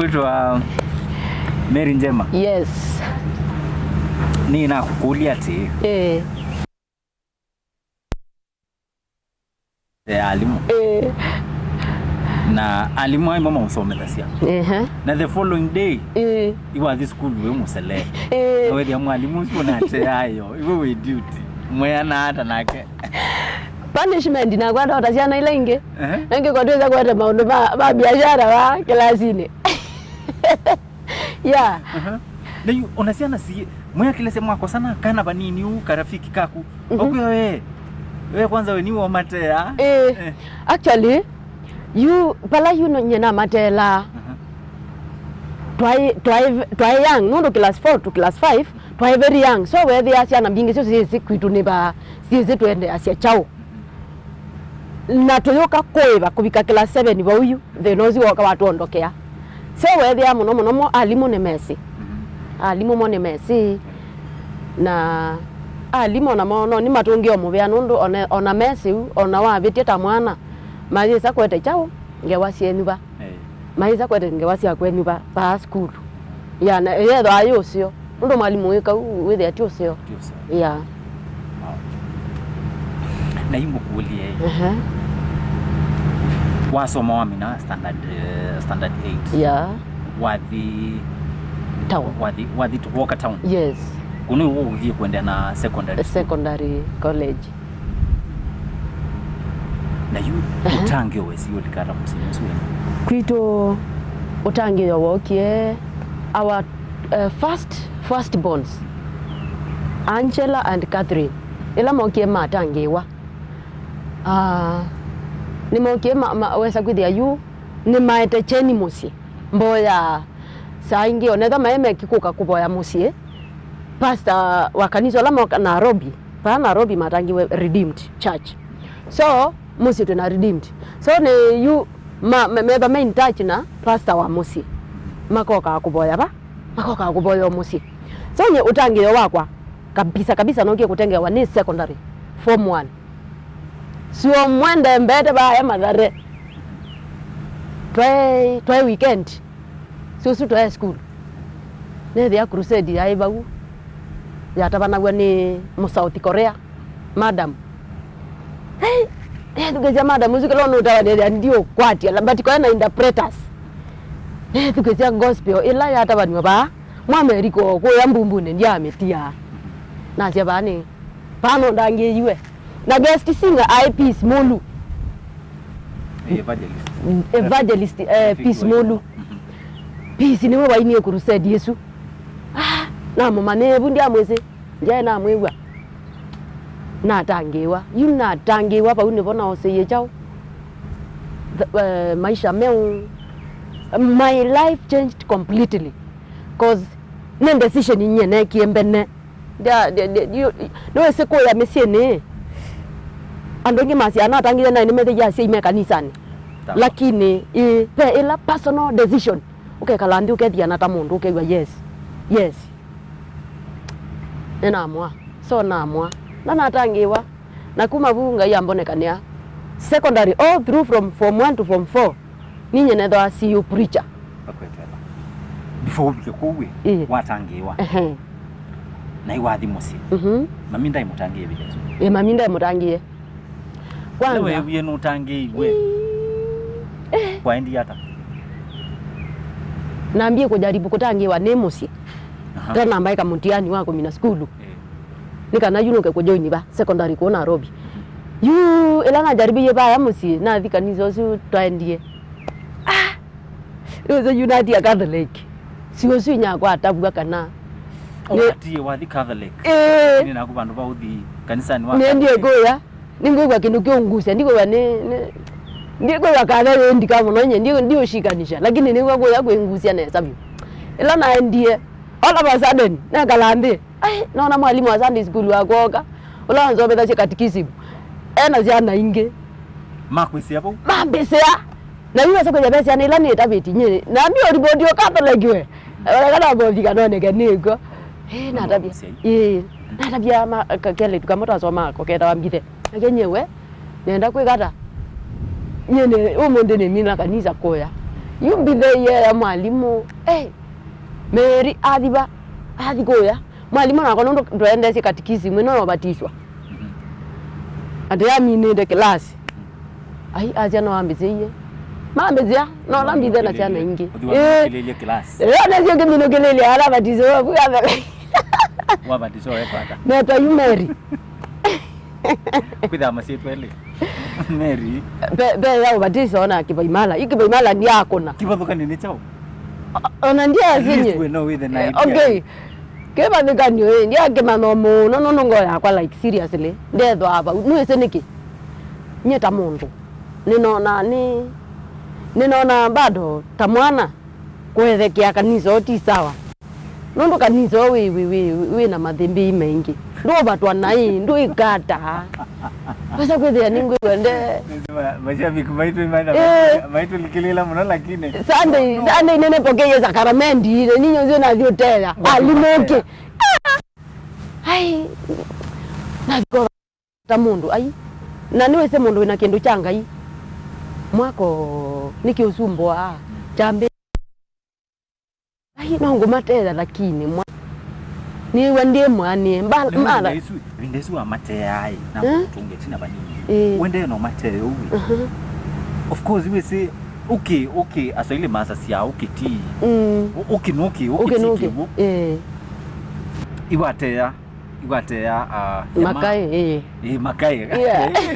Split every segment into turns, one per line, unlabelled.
Kuitwa Mary Njema.
Yes.
Nina kukulia ati. Alimu. Na alimu ai mama usomela sia. Na the following day iwa this school we musele. We dia mwalimu sona ate ayo. Iwe we duty. Mwana hata nake.
Punishment na kwenda utasiana ile inge. Nange kwa tuweza kwenda maondo ba biashara wa klasini. Yeah.
Na yu unasiana si mwana kile sema kwa sana kana banini u karafiki kaku. Okuya we kwanza we ni wa matea.
Actually you pala you nyena matela. Try young no class 4 to class 5 try very young so where they asiana bingi so sisi kwitu ne ba sisi twende asia chao. Na tuyoka koiba kubika class 7 ba uyu the nozi waka watu ondokea. So where they muno alimu ne Messi. Alimu mo ne Messi na alimu na mono ni matungi omubya nundu ona Messi ona wa biteta mwana maisa kwete chao ngewasie nyuba. Maisa kwete ngewasia kwenyuba pa school. Ya na yedo ayosio nundu mwalimu weka with at yosio. Yeah.
Na yimbo kulie. Wasoma wa mina standard 8.
Yeah.
Wadi
town.
Wadi to Walker town.
Yes.
Kuni wo hii kwenda na
secondary college.
Na yu utangio wesi ulikara musimusu.
Kwito utangio wokie our first bonds Angela and Catherine. Ila mokie matangiwa. Ni mokie wesa kwithia yu ni maete cheni musi mboya saingi onetha maeme kikuka kuboya musi pastor wa kanisa la Nairobi pa Nairobi matangiwe Redeemed Church so musi tuna Redeemed so ni yu meba main touch na pastor wa musi makoka kuboya musi so nye utangio wakwa kabisa nokie kutengewa ni secondary form 1 sio mwende mbete ba ya madhare try weekend so try school ne dia crusade ya ibagu ya tabana ni mu South Korea madam tukeza madam muzikalo no tawa ndio kwati but kwa na interpreters tukeza gospel ila ya tabani ba mu America ko ya mbumbune ndia ametia na sia bani pano ndange iwe na guest singer Peace Molu evangelist Peace Molu Peace ni wa ini crusade Yesu na mama ne bundi amwese nje na mwewa na tangewa yu na tangewa pa unibona oseye chao maisha meu my life changed completely cause ne decision nyene kiembene no se ko ya mesiene andongi masi anatangira na nimede ya sei mekanisani lakini pe ila personal decision okay kalandi ukethia na tamundu ukegwa yes enamwa so namwa na natangiwa na kuma bunga yambonekania secondary all through from form 1 to form 4 ninye netho asi you preacher
akwetela before bikuwe watangiwa na iwathi musi maminda imutangie bilezo
maminda imutangie
kwanza wewe no tangiwe kwa endi hata
naambie kujaribu kutangiwa ne musi tena ambaye kamutiani wako mina skulu nikana yunuke kujoini ba secondary ko Nairobi yu elana jaribiye ba ya musi na thika nizo su twendie izo United Catholic siwo nya kwa tabuga kana
ati wathi Catholic ni na kubandu ba uthi kanisani wa
ndiye goya ningogwa kindu kiungusia ndiko bane ndiko yakana ndika muno nye ndio shikanisha lakini ningogwa yakuingusia na sabi elana ndiye all of a sudden na kalande naona mwalimu wa Sunday school wakoka ulanzo betha katikisimu ena ziana inge
makwisi hapo
mambesea na yule soko ya pesa ni lani etabeti nye na ndio ribodi yo Catholic we kana bovi kanone kaniko na tabia na tabia kele tukamota soma koketa wambite akenyewe nenda kwegata nyene umonde ne mina kanisa koya Yumbi the ya mwalimu Mary adiba adigoya mwalimu na kono ndo ende se katikisi mwino no batiswa ande ya minende class ai aja no ambiziye mambizia no lambize na cyana ingi
kelele class
na sio kemino kelele ala batiswa
wa batiswa kwata
meta yu Mary
kwida masitwele Mary
be ya batiswa na kibaimala ikibaimala ni yako na
kibathuka nini chao
ona ndia zinye okay keba nikanyo ndia kemano mo no ngoya kwa like seriously ndetho aba nuese niki nyeta mundu ninaona bado tamwana kwethekia kanisa oti sawa nondo kanisa we na mathimbi mengi ndo batwa nai ndo igata basa kwethia ningu wende
mashabiki maitu likilela mno lakini
Sunday nene pokeye sakaramendi ninyo zio na ziotela alimoke ai na kwa tamundu ai na niwe se mundu ina kindu changa mwako niki usumbwa chambe ai no ngumatela lakini ni wende mwani mbala
vindesu amateai na kutunge tina banini wende no mateo uwe of course we say okay asoile masa sia ukiti ukinoki iwatea
makai
makai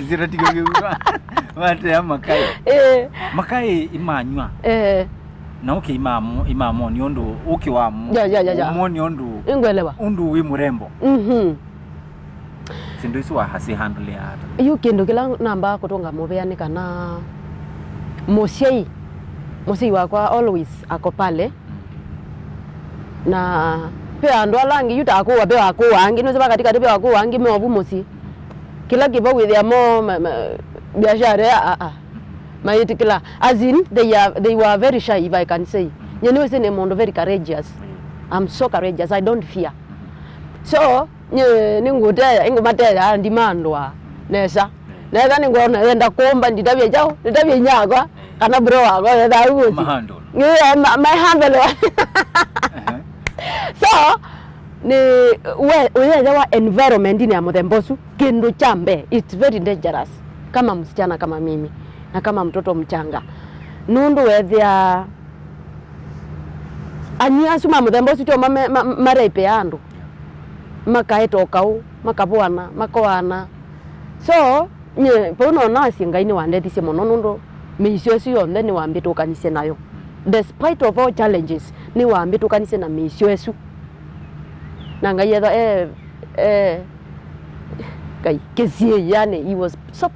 ziratigo watea makai imanywa na okay imamo ni ondo okay wa moni ondo
ingwelewa
undu wi murembo sindo isu wa hasi handle hata
yu kendo kila namba kutonga mobeani kana mosei wakwa always ako pale na pe ando alangi yuta akuwa pe wangi no seba katika pe wangi me obumosi kila kiba with their mom biashara kila as in they were very shy if I can say nyene se ne mondo very courageous. I'm so courageous, I don't fear. So ninguteya ingumateya ndimandwa nesa neza ningona enda komba nditavye chao nditavye nyakwa kana bro wako enda uzi
mahandle
my handle so ni we wa environment ni amuthembosu kindu chambe it's very dangerous kama msichana kama mimi na kama mtoto mchanga nundu wethia anyasu mamuthembosu cho marepe andu makaetokau makabwana makoana so nye pono nasi ngaini wandethise mono nundu misio sio ndeni wambito kanise nayo despite of all challenges ni wambito kanise na misio esu na ngayetha kai kesie yani he was so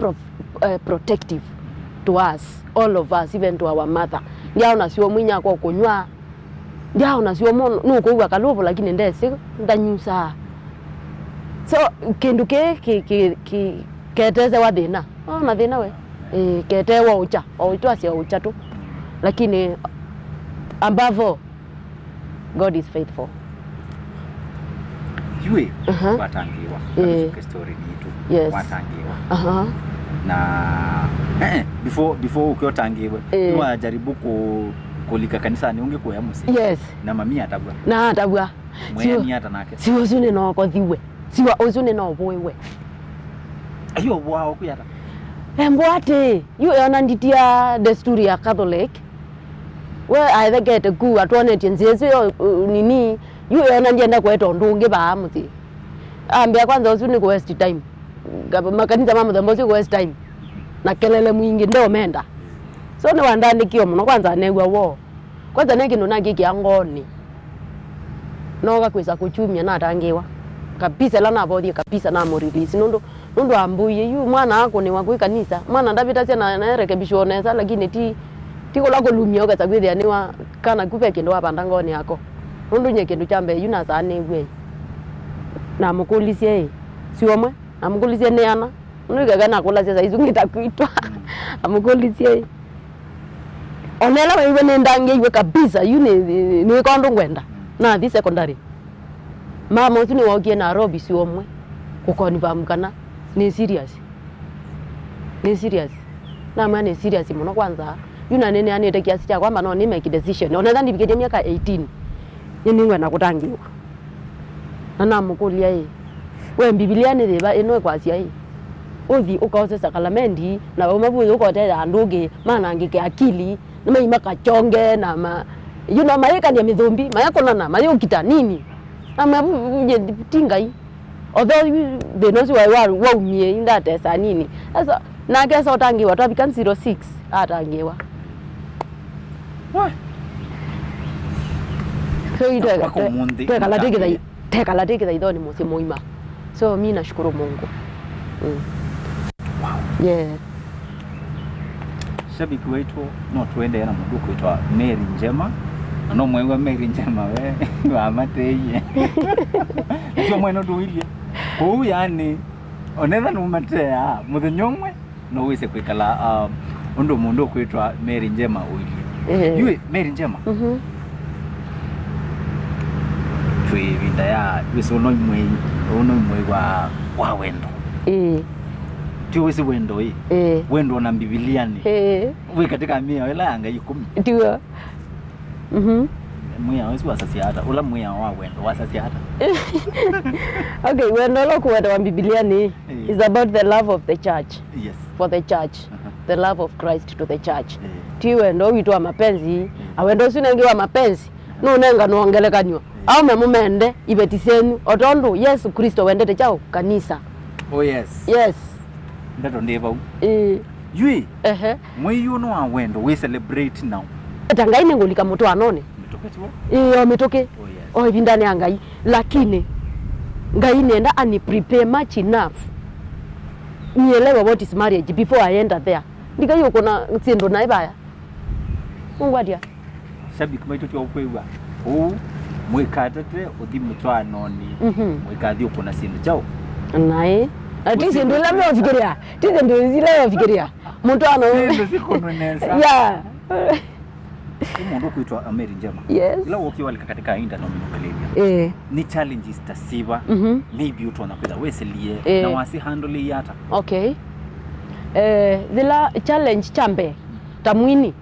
protective to us, all of us, even to our mother. Ndia ona sio mwinya kwa kunywa ndia ona sio mono nuko uwa kalobo lakini ndese ndanyusa so kindu keteze wa thina na thina we ketewa ucha asia ucha tu lakini above God is faithful.
Yue watangiwa kwa story ni tu watangiwa na before ukiotangiwa wajaribu kulika kanisani ungekuya musi
yes
na mami atabwa
na atabwa
mweni hata nake
si uzune no kothiwe siwa uzune no boiwe
ayo wao kuyata
embwate yu ona nditia desturi ya Catholic we either get ku atone tienzezo nini yu ona ndienda kweto ndunge ba muti ambia kwanza uzune ku waste time gaba makanisa mama mbozi ku waste time na kelele mwingi ndo menda so ni wandandikio muno kwanza negwa wo kwanza neki nonagi kiangoni noga kwisa kuchumia na atangiwa kabisa lana bodi kabisa na moririsi nundu ambuye yu mwana wako ni wako kanisa mwana ndabita cia na rekebisho neza lakini ti kola kolumia oga sagwithia ni wa kana kupe kindu wapanda ngoni yako nundu nye kindu chambe yu na sane gwe na mukulisie siomwe amukulisie ni ana nundu gana kula cia izungita kuitwa amukulisie onela wewe nendange iwe kabisa yu ni kondo ngwenda na thi secondary mama utu ni wokie Nairobi siomwe kukonfirm kana ni serious na maana ni serious muno kwanza yuna nene anete kiasi cha kwamba no ni make decision onetha ndibikete miaka 18 ningwe na kutangiwa na mukulia ye we Biblia ni thiba ino kwacia ye uthi ukaose sakramenti na umabuye ukotera anduge mana ngike akili na maima kachonge na ma mayeka ni mithumbi mayako na mayokita nini amabu tingai although they know wa umie indate sa nini sasa na kesa utangiwa twabika 06 atangiwa so ide teka la teke idoni musi muima so mimi nashukuru Mungu.
Wow.
Yeah.
Shabiki wetu no tuende na mundu kuitwa Njema. No mwengo Njema we wa mateye. Ndio mweno duilie. Ko yani onetha no matea muthinyomwe no wise kwikala undu mundu kuitwa Njema uilie. Yue Njema. Twi vinda ya wiso no mwe wa wendo. Tiyo wisi wendo hii. Wendo na Biblia ni. We katika mia wela yanga 10.
Tiyo.
Mwe wisi wasasiata. Ula mwe wa wendo wasasiata.
Okay, wendo lo kuwenda wa Biblia ni is about the love of the church.
Yes.
For the church. The love of Christ to the church. Tiyo wendo witwa mapenzi. Awendo sinengiwa mapenzi. No nenga nuongelekanywa. Au memumende ibetisenu otondo Yesu Kristo wendete chao kanisa.
Oh yes.
Yes.
Ndato ndeba. Yui. Mweyono wa wendo we celebrate now.
Ngai Ningulika Mutwanoni.
Mitoke.
Mitoke. Oh yes. Vindane ya ngai. Lakini ngai nenda ani prepare much enough. Nielewa what is marriage before I enter there. Ndika yuko na tsindo na ibaya. Ungwadia.
Shabiki maitu kwa ukwewa. Mwikatete uthi Mutwanoni. Mwikathi uko na sindu chao.
Nae. Atisi ndo la mwafikiria. Tisi ndo zile wafikiria. Mutwano.
Ndio ziko nonesa.
Yeah.
Mundu kuitwa Njema.
Yes.
Ila ukiwa katika nomenclature. Ni challenges tasiba. Maybe utona kwenda weselie na wasi handle yata.
Okay. Zila challenge chambe tamwini.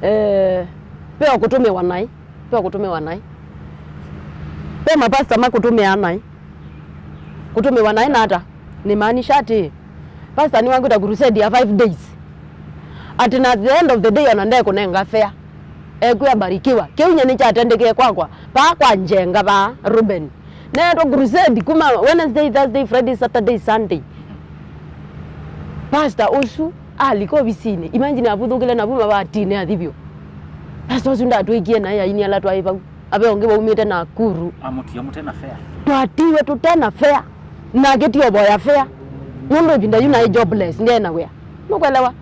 Pea kutume wanai. Pea mapasta makutume anai. Kutume wanai na hata ni maanisha ati pastor ni wangu ta crusade ya 5 days. At the end of the day anandaye kunenga fair. Kuya barikiwa. Kiunya ni cha atendeke kwakwa. Pa kwa njenga ba Ruben. Neto crusade kuma Wednesday, Thursday, Friday, Saturday, Sunday. Pastor usu aliko bisine. Imagine abudugile na buma batine athibyo. Pastor usu ndatuikie na ya ini ala twaiba. Abe onge baumite na kuru.
Amuti na fair.
Twatiwe tutena fair. Na geti oboya fair. Mundu binda yuna jobless ndiye na wea. Mukwelewa?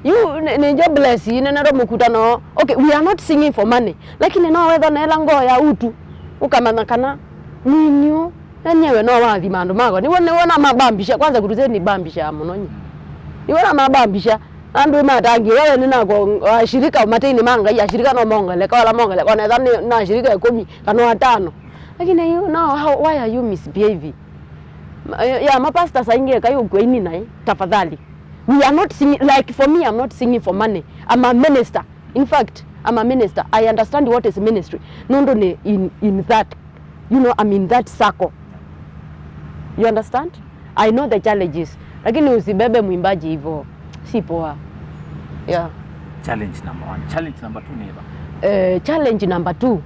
You ni jobless ine na mukutano. Okay, we are not singing for money. Lakini no wetho na elango ya utu. Ukamana kana ninyo enyewe no wathi mandu mago. Ni wona mabambisha kwanza kutuze ni bambisha munonyi. Ni wona mabambisha andu matangi wewe ni nako shirika umatini manga ya shirika no mongele kwa la mongele kwa na shirika 10 kana 5. Lakini you know why are you misbehaving? Yeah, mapasta saingie kayo kweni nae tafadhali. We are not singing, like for me I'm not singing for money. I'm a minister. In fact, I'm a minister. I understand what is ministry. Nondo ne in that, you know, I'm in that circle. You understand? I know the challenges. Lakini usibebe mwimbaji hivyo. Si poa. Yeah.
Challenge number 1. Challenge number 2 neba.
Challenge number 2.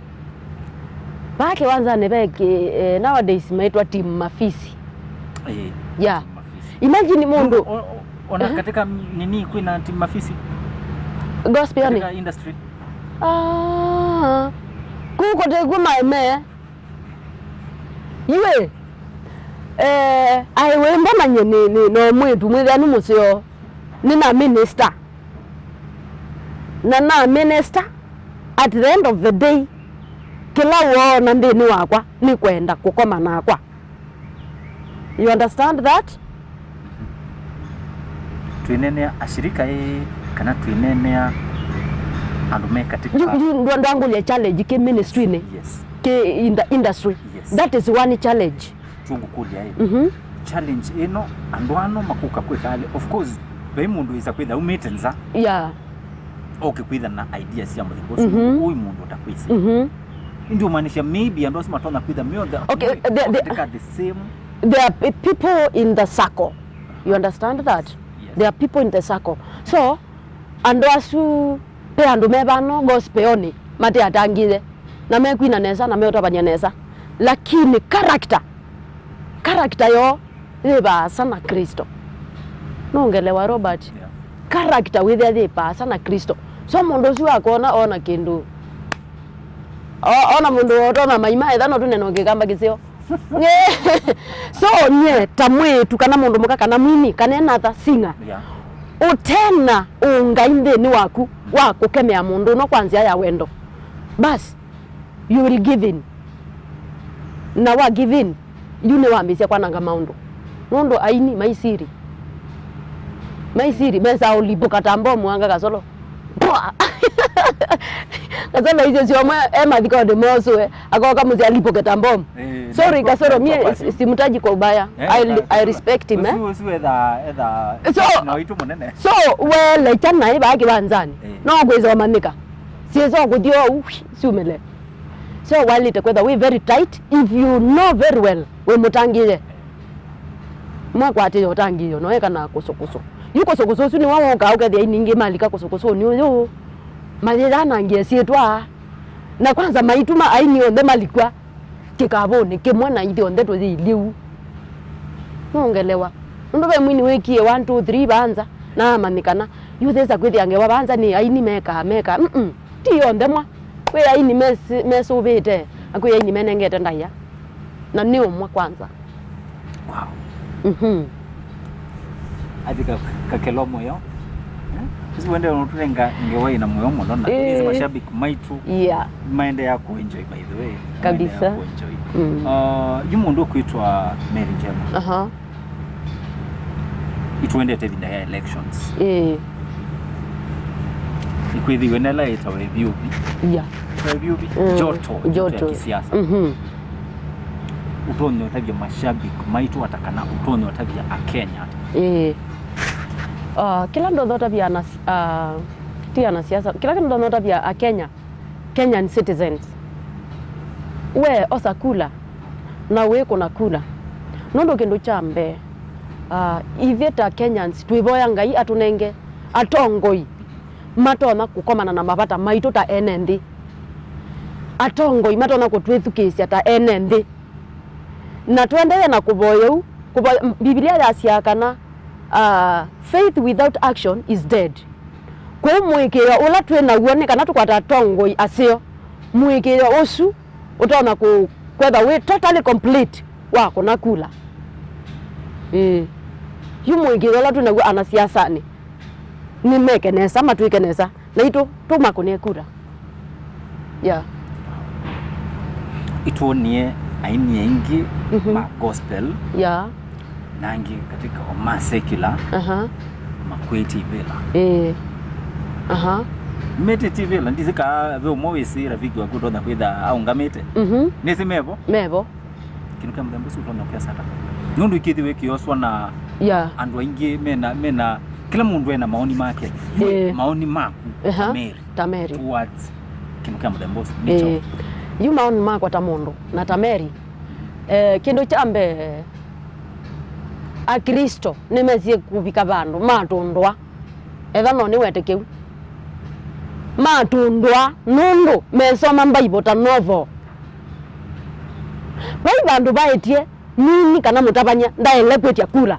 Baki wanza nebeke nowadays maitwa team mafisi. Yeah. Imagine mundu
ona katika nini kuna team mafisi
gospel ni
katika industry
kuko te kumaeme iwe ai wemba manye ni no mwetu mwithanu musio ni na minister na minister at the end of the day kila wona ndini wakwa ni kwenda kukoma nakwa. You understand that?
Tuneene ashirika kana tuneene andume katika
ndo ndangulia challenge ke ministry ne.
Yes.
Ke in the industry.
Yes.
That is one challenge.
Tungu kulia challenge ino andwano makuka kwekale of course be mundu isa kwetha umetenza.
Yeah.
okay kwitha na ideas ya muthingo uyu mundu utakwisa ndio maanisha maybe and also matona kwitha me
okay
the same.
There are people in the circle, you understand that? Yes. There are people in the circle, so and asu pe andu mebano gospeloni mate atangire na mekwina nesa na meotabanya nesa, lakini character yo iba sana Kristo nongelewa Robert. Yeah. Character with the sana Kristo, so mundu si wakona ona kindu ona mundu otona maima ethano tuneno ngigamba gisio so nye tamwe tukana mundu muka kana mwini kana another singer. Yeah. Utena ungainde ni waku wa kukemea mundu no kwanzia ya wendo bas you will give in na wa give in yune wambisia kwa nanga maundu mundu aini maisiri mesa ulibuka tambo mwanga kasolo kasolo hizo sio ema dhiko de mozo akoka muzi alibuka tambo. Sorry kasoro mie simutaji kwa ubaya. I respect him so well chana iba kibanzani no kwezo manika siezo kudio siumele so while it kwenda we very tight if you know very well we mutangire mwa ate yotangire no ekana kosokoso yuko sokoso suni wawo ka ukathia iningi malika kosokoso ni uyo malirana ngie sietwa na kwanza maituma aini onde malikwa kikabone kimwana ithio onde to liu nongelewa ndo be mwini wekie 1 2 3 banza na manikana yuthesa kwithia ngewa banza ni aini meka ti onde mwa we aini meso vete akwe aini menengete ndaya na ni umwa kwanza.
Wow. Adika kakelo moyo sisi wende unuturenga ngewa ina moyo muno na hizi mashabiki maitu maende ya kuenjoy by the way
kabisa
yumundu kuitwa Mary Njema ituende tevinda ya elections ikwithi wenela ita review joto ya kisiasa utonyo tabia mashabiki maitu atakana utonyo tabia akenya
kila ndo tabia na tia na siasa kila ndo tabia akenya Kenyan citizens we osakula na we kuna kula nondo kendo chambe iveta Kenyans tuiboya ngai atunenge atongoi matona kukomana na mabata maitu ta enendi atongoi matona kutwithukisia ta enendi na tuendelee na kuboyo Biblia yasiakana faith without action is dead. Kwa mwekera ola twena guone kana tukwata tongoi asio mwekera osu utaona kwetha we totally complete wako na kula yu mwekera ola twena gu anasiasa ni mekenesa matwikenesa na ito tumakone kura
ituonie aini ingi ma gospel nangi katika ma secular makweti vela mete tivela ndizika ve umowesi rafiki wa kutonda kwitha au ngamete nisi mevo kinuka mdambusu utonda kwa sata nundu ikithi weki oswa na andu aingi mena kila mundu ena maoni make maoni maku
Tameri
towards kinuka mdambusu nicho
yu maoni maku atamundu na Tameri kindu chambe a Kristo nimezie kubika bandu matundwa etha no ni wetekeu matundwa nundu mesoma Bible ta novel bandu baetie nini kana mutabanya ndaele kwetia kula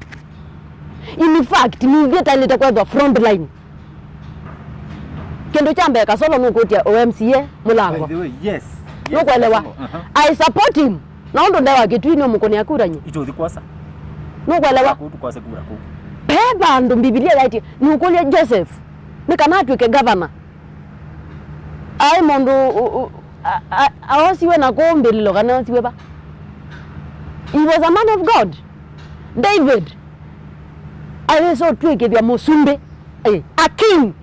in fact ni vita ile takwenda front line kendo chambe kasolo nukutia OMCA mulango
yes
nukuelewa I support him na ndo ndawa kitwini mukoni akuranye
ito thikwasa
nukuelewa
kutukwasa kura ku
beba ndo Biblia yaiti nukulia Joseph ni kana atwike governor ai mondo awasiwe na kombe lilo kana wasiwe ba he was a man of God. David I saw twike vya musumbe a king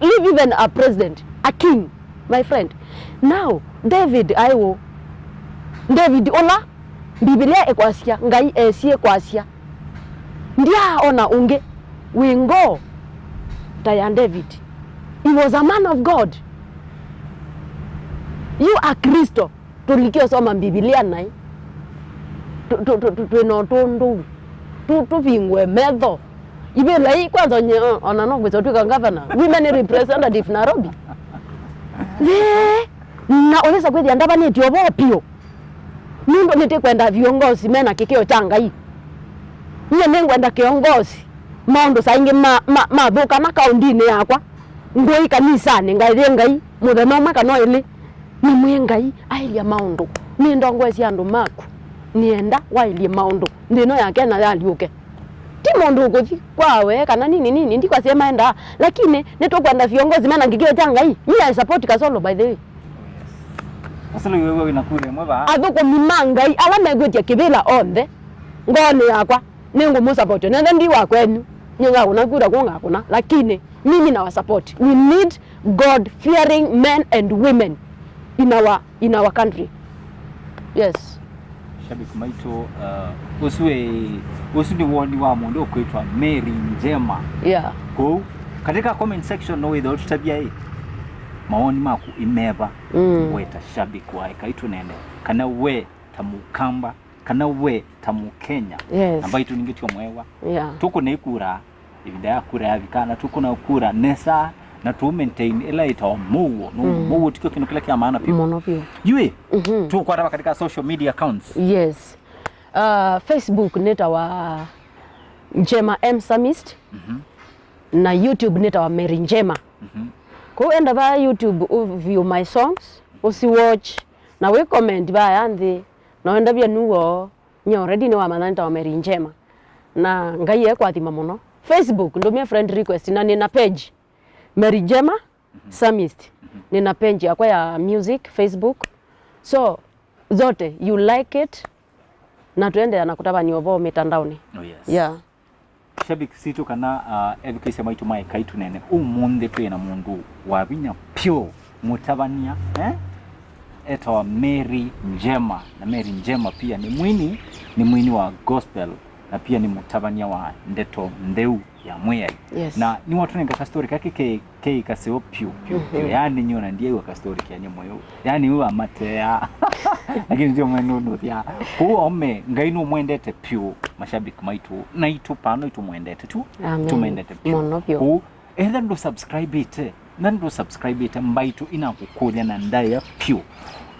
leave even a president a king my friend now David ola Biblia ekwasia ngai esie kwasia ndia ona unge wingo ta ya David He was a man of God. You are Kristo. Tulikio soma Biblia nai. Tunotundu. Tupingwe medho. Ibe lai kwanza nye onano kwezo tuka governor. Women representative Nairobi. Na olesa kwezi andaba ni tiobo pio. Nundo nite kwenda viongozi mena kikio changa hii. Nye nengwenda kiongozi. Maondo saingi madhuka na kaundini yakwa. Ngoi kanisani ngai muthema umwe kana ili ni mwengai ailia maundu ni ndongwesi andu maku nienda wailie maundu ndino yake na yaliuke ti mundu guthi kwawe kana nini ndikwa sema enda lakini nitokwenda viongozi maana ngigio cha ngai ni support kasolo by the way
asalo wewe inakure mweba
athuko mimangai ala megwetia kibila onthe ngoni yakwa ningu mu support nende ndi wa kwenu nyinga unakura kunga kuna lakini mimi na wa support. We need God fearing men and women in our country. Yes.
Shabiki maito usudi woni wa mundu kwitwa Mary Njema.
Yeah.
Ko katika comment section no without tutabia hii. Maoni maku imeba weta shabiki wa Ekai Tuneene. Kana we tamukamba, kana we tamukenya.
Yes.
Ambayo tuningityo mwewa.
Yeah.
Tuko nekura ibida ya kura ya vikana tuko na kura nesa na tu maintain ila ita muwo tukio kino kila kia maana pia
mono pia
yue tu kwa katika social media accounts.
Yes. Facebook neta wa Njema Samist na YouTube neta wa Mary Njema. Ko enda ba YouTube view my songs usi watch na we comment ba yandi na enda bia nuwo nyo already ni wa mananta wa Mary Njema na ngai kwa thima muno. Facebook ndo mia friend request na nina page Mary Njema Samist. Nina page yakwa ya music Facebook. So zote you like it na tuende na kutaba ni ovo mitandaoni.
Oh yes.
Yeah.
Shabiki situ kana education maitu mai Ekai Tuneene umunde twena mundu wabinya pyo mutabania eto Mary Njema na Mary Njema pia ni mwini wa gospel na pia ni mutabania wa ndeto ndeu ya mwea.
Yes.
Na ni watu nenga story kake ke kaseo pio yani nyona ndiye wa story kya nyemoyo yani huwa matea lakini ndio mwenu ndothia huo ome ngaino mwendete pio mashabiki maitu na itu pano itu mwendete tu tumendete pio ku ndo subscribe it mbaitu inakukulia na ndaya pio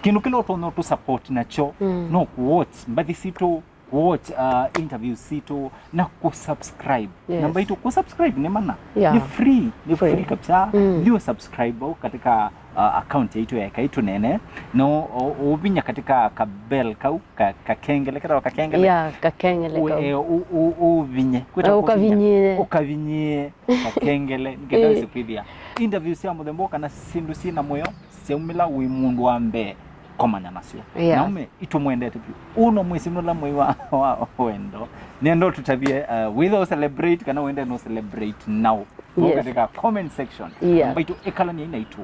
kinu kilo to no to support nacho no ku watch mbadi sito watch interviews sito na kusubscribe.
Yes.
Namba ito kusubscribe ni maana
yeah.
Ni free kabisa. Ndio subscribe katika account yetu ya Ekai Tuneene no ubinya katika kabel kau kakengele kada kakengele
yeah kakengele kau
uvinye
kweta
ukavinye kakengele ngenda sipidia interviews ya mudemboka na sindu sina moyo seumila wimundu ambe komanya nasio
yeah.
Naume itumwendete pia uno mwezi mnola mwe wa wendo nendo tutabie without celebrate kana wende no celebrate now. Yes. Katika comment section mbaitu ekala ni inaitu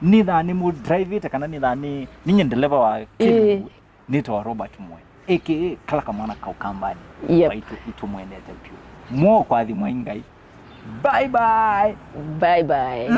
nidhani mu drive it kana nidhani ninye deliver wa kibu nito Robert mwe aka kala kamana kaukambani.
Yep.
Mbaitu itumwendete pia mo kwa thi mwengai. Bye bye.